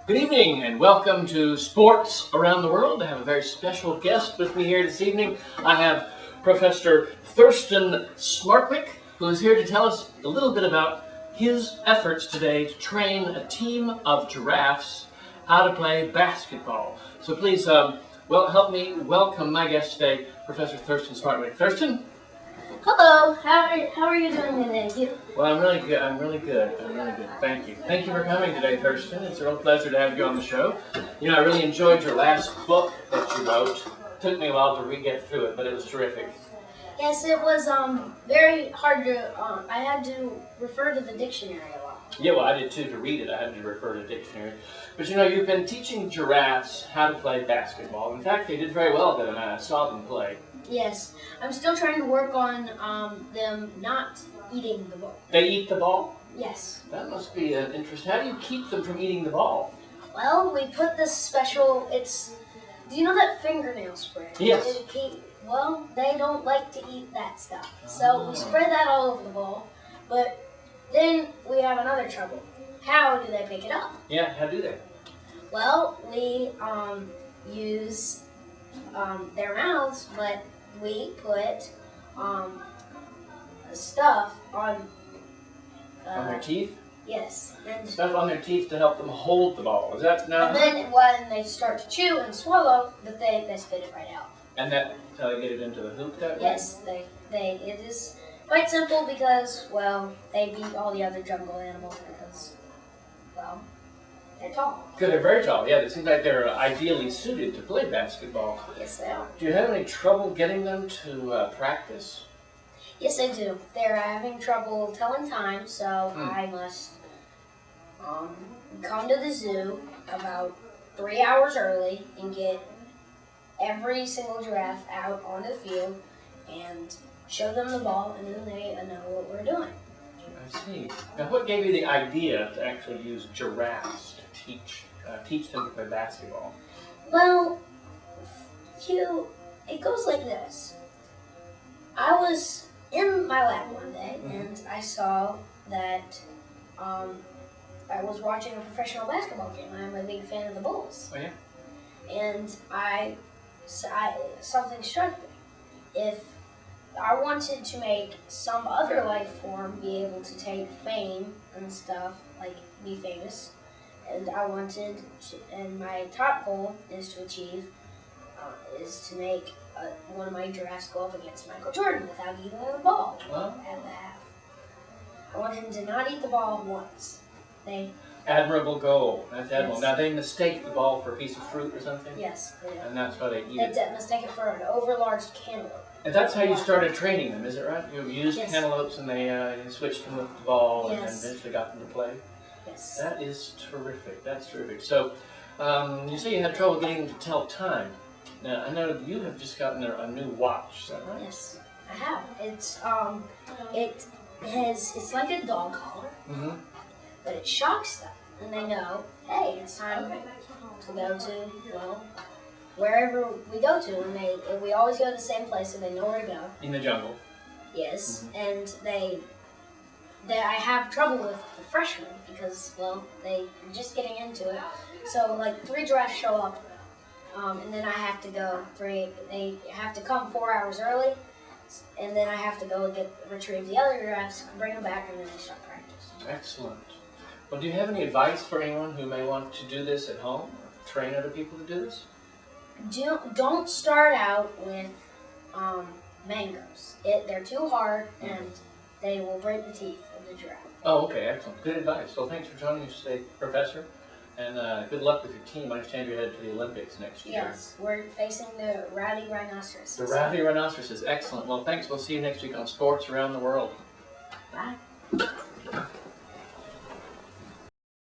Good evening and welcome to Sports Around the World. I have a very special guest with me here this evening. I have Professor Thurston Smartwick, who is here to tell us a little bit about his efforts today to train a team of giraffes how to play basketball. So please help me welcome my guest today, Professor Thurston Smartwick. Thurston? Hello, how are you doing today, Hugh? Well, I'm really good. Thank you. Thank you for coming today, Thurston. It's a real pleasure to have you on the show. You know, I really enjoyed your last book that you wrote. It took me a while to re-get through it, but it was terrific. Yes, it was very hard to, I had to refer to the dictionary a lot. Yeah, well, I did too. To read it, I had to refer to the dictionary. But you know, you've been teaching giraffes how to play basketball. In fact, they did very well then. I saw them play. Yes, I'm still trying to work on them not eating the ball. They eat the ball? Yes. That must be interesting. How do you keep them from eating the ball? Well, we put this special, do you know that fingernail spray? Yes. Well, they don't like to eat that stuff. So we spray that all over the ball, but then we have another trouble. How do they pick it up? Yeah, how do they? Well, we use their mouths, but we put stuff on their teeth? Yes. And stuff on their teeth to help them hold the ball. Is that now? And then when they start to chew and swallow, they spit it right out. And that's how they get it into the hoop that way? Yes, it is quite simple because, well, they beat all the other jungle animals because, well, they're tall. Because they're very tall, yeah. It seems like they're ideally suited to play basketball. Yes, they are. Do you have any trouble getting them to practice? Yes, I do. They're having trouble telling time, so I must come to the zoo about 3 hours early and get every single giraffe out on the field and show them the ball, and then they know what we're doing. I see. Now, what gave you the idea to actually use giraffes to teach them to play basketball? Well, Hugh, it goes like this. I was in my lab one day, and I saw that I was watching a professional basketball game. I'm a big fan of the Bulls. Oh, yeah? And something struck me. If I wanted to make some other life form be able to take fame and stuff, like be famous, and and my top goal is to achieve, is to make one of my giraffes go up against Michael Jordan without eating the ball at the half. I want him to not eat the ball once. Admirable goal. That's admirable. Yes. Now, they mistake the ball for a piece of fruit or something? Yes, they do. And that's why they eat it. They mistake it for an overlarge cantaloupe. And that's how you started training them, is it right? You used Yes. cantaloupes and they switched them with the ball and Yes. then eventually got them to play? Yes. That is terrific. That's terrific. So, you say you had trouble getting them to tell time. Now, I know you have just gotten a new watch, is that right? Yes, I have. It's like a dog collar, but it shocks them, and they know, hey, it's time to go to, well, wherever we go to, and we always go to the same place, so they know where to go. In the jungle. Yes, and I have trouble with the freshmen because, well, they're just getting into it. So, like, 3 giraffes show up, and then I have to go they have to come 4 hours early, and then I have to go and retrieve the other giraffes, bring them back, and then they start practice. Excellent. Well, do you have any advice for anyone who may want to do this at home, or train other people to do this? Don't start out with mangoes. They're too hard, and they will break the teeth of the giraffe. Oh, okay, excellent. Good advice. Well, thanks for joining us today, Professor. And good luck with your team. I understand you're headed to the Olympics next year. Yes, we're facing the rowdy rhinoceroses. The rowdy rhinoceroses. Excellent. Well, thanks. We'll see you next week on Sports Around the World. Bye.